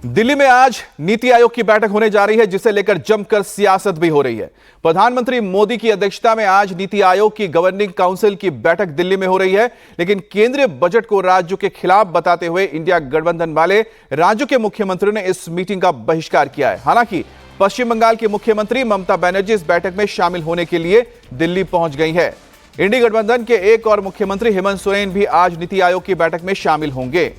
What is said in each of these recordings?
दिल्ली में आज नीति आयोग की बैठक होने जा रही है, जिसे लेकर जमकर सियासत भी हो रही है। प्रधानमंत्री मोदी की अध्यक्षता में आज नीति आयोग की गवर्निंग काउंसिल की बैठक दिल्ली में हो रही है, लेकिन केंद्रीय बजट को राज्यों के खिलाफ बताते हुए इंडिया गठबंधन वाले राज्यों के मुख्यमंत्रियों ने इस मीटिंग का बहिष्कार किया है। हालांकि पश्चिम बंगाल की मुख्यमंत्री ममता बनर्जी इस बैठक में शामिल होने के लिए दिल्ली पहुंच गई है। इंडिया गठबंधन के एक और मुख्यमंत्री हेमंत सोरेन भी आज नीति आयोग की बैठक में शामिल होंगे।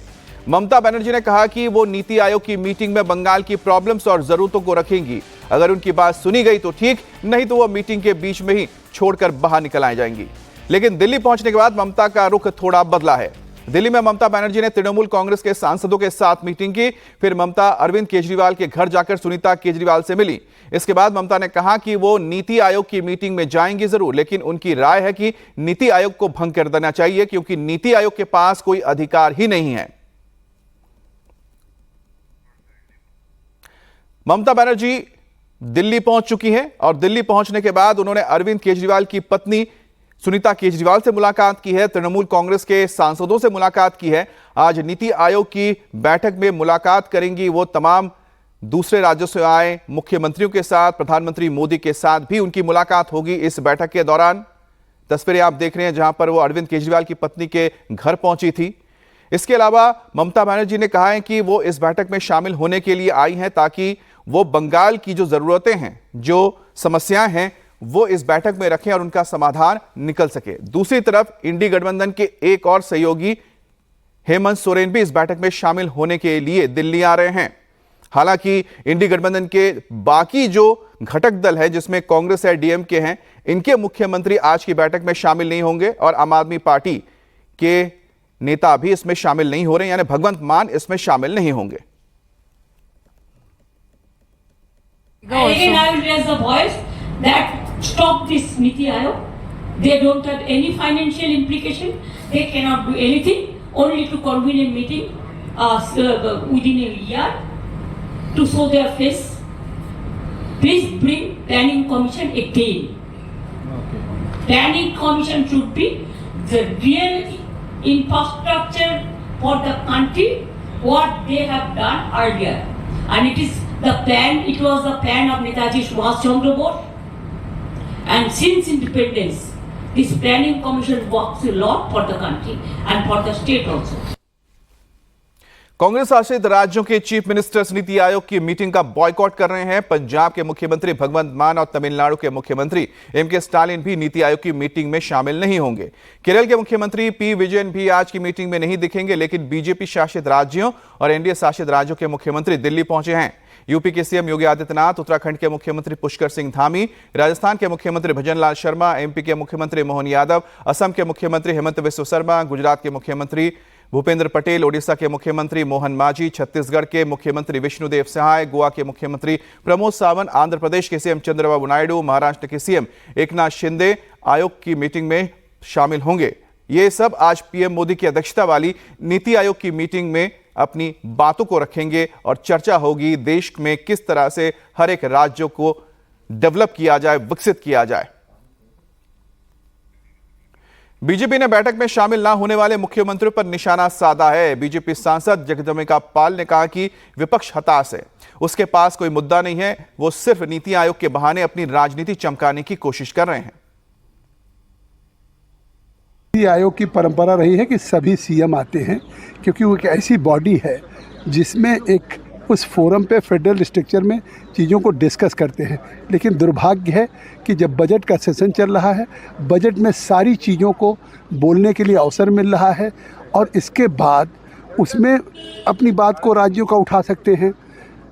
ममता बनर्जी ने कहा कि वो नीति आयोग की मीटिंग में बंगाल की प्रॉब्लम्स और जरूरतों को रखेंगी। अगर उनकी बात सुनी गई तो ठीक, नहीं तो वो मीटिंग के बीच में ही छोड़कर बाहर निकल आए जाएंगी। लेकिन दिल्ली पहुंचने के बाद ममता का रुख थोड़ा बदला है। दिल्ली में ममता बनर्जी ने तृणमूल कांग्रेस के सांसदों के साथ मीटिंग की। फिर ममता अरविंद केजरीवाल के घर जाकर सुनीता केजरीवाल से मिली। इसके बाद ममता ने कहा कि वो नीति आयोग की मीटिंग में जाएंगी जरूर, लेकिन उनकी राय है कि नीति आयोग को भंग कर देना चाहिए, क्योंकि नीति आयोग के पास कोई अधिकार ही नहीं है। ममता बनर्जी दिल्ली पहुंच चुकी हैं और दिल्ली पहुंचने के बाद उन्होंने अरविंद केजरीवाल की पत्नी सुनीता केजरीवाल से मुलाकात की है, तृणमूल कांग्रेस के सांसदों से मुलाकात की है। आज नीति आयोग की बैठक में मुलाकात करेंगी वो तमाम दूसरे राज्यों से आए मुख्यमंत्रियों के साथ। प्रधानमंत्री मोदी के साथ भी उनकी मुलाकात होगी इस बैठक के दौरान। तस्वीरें आप देख रहे हैं जहां पर वो अरविंद केजरीवाल की पत्नी के घर पहुंची थी। इसके अलावा ममता बनर्जी ने कहा है कि वो इस बैठक में शामिल होने के लिए आई हैं ताकि वो बंगाल की जो जरूरतें हैं, जो समस्याएं हैं, वो इस बैठक में रखें और उनका समाधान निकल सके। दूसरी तरफ इंडी गठबंधन के एक और सहयोगी हेमंत सोरेन भी इस बैठक में शामिल होने के लिए दिल्ली आ रहे हैं। हालांकि इंडी गठबंधन के बाकी जो घटक दल है, जिसमें कांग्रेस है, डीएमके हैं, इनके मुख्यमंत्री आज की बैठक में शामिल नहीं होंगे और आम आदमी पार्टी के नेता भी इसमें शामिल नहीं हो रहे, यानी भगवंत मान इसमें शामिल नहीं होंगे। Again, I will raise the voice that stop this Niti Aayog. They don't have any financial implication. They cannot do anything, only to convene a meeting within a year to show their face. Please bring planning commission again. Planning commission should be the real infrastructure for the country, what they have done earlier. And it was the plan of Netaji Subhash Chandra Bose. And since independence, this planning commission works a lot for the country and for the state also. Congress शासित राज्यों के chief ministers NITI Aayog की meeting का boycott कर रहे हैं। पंजाब के मुख्यमंत्री भगवंत मान और तमिलनाडु के मुख्यमंत्री एमके स्टालिन भी नीति आयोग की मीटिंग में शामिल नहीं होंगे। केरल के मुख्यमंत्री पी विजयन भी आज की मीटिंग में नहीं दिखेंगे, लेकिन बीजेपी शासित राज्यों और एनडीए शासित राज्यों के मुख्यमंत्री दिल्ली पहुंचे हैं। यूपी के सीएम योगी आदित्यनाथ, उत्तराखंड के मुख्यमंत्री पुष्कर सिंह धामी, राजस्थान के मुख्यमंत्री भजनलाल शर्मा, एमपी के मुख्यमंत्री मोहन यादव, असम के मुख्यमंत्री हेमंत बिस्वा शर्मा, गुजरात के मुख्यमंत्री भूपेंद्र पटेल, ओडिशा के मुख्यमंत्री मोहन मांझी, छत्तीसगढ़ के मुख्यमंत्री विष्णुदेव सहाय, गोवा के मुख्यमंत्री प्रमोद सावंत, आंध्र प्रदेश के सीएम चंद्रबाबू नायडू, महाराष्ट्र के सीएम एकनाथ शिंदे आयोग की मीटिंग में शामिल होंगे। ये सब आज पीएम मोदी की अध्यक्षता वाली नीति आयोग की मीटिंग में अपनी बातों को रखेंगे और चर्चा होगी देश में किस तरह से हर एक राज्यों को डेवलप किया जाए, विकसित किया जाए। बीजेपी ने बैठक में शामिल ना होने वाले मुख्यमंत्रियों पर निशाना साधा है। बीजेपी सांसद जगदम्बिका पाल ने कहा कि विपक्ष हताश है, उसके पास कोई मुद्दा नहीं है, वो सिर्फ नीति आयोग के बहाने अपनी राजनीति चमकाने की कोशिश कर रहे हैं। नीति आयोग की परंपरा रही है कि सभी सीएम आते हैं, क्योंकि वो एक ऐसी बॉडी है जिसमें एक उस फोरम पे फेडरल स्ट्रक्चर में चीज़ों को डिस्कस करते हैं। लेकिन दुर्भाग्य है कि जब बजट का सेशन चल रहा है, बजट में सारी चीज़ों को बोलने के लिए अवसर मिल रहा है और इसके बाद उसमें अपनी बात को राज्यों का उठा सकते हैं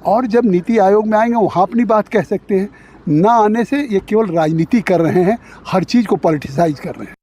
और जब नीति आयोग में आएंगे वहाँ अपनी बात कह सकते हैं। ना आने से ये केवल राजनीति कर रहे हैं, हर चीज़ को पॉलिटिसाइज कर रहे हैं।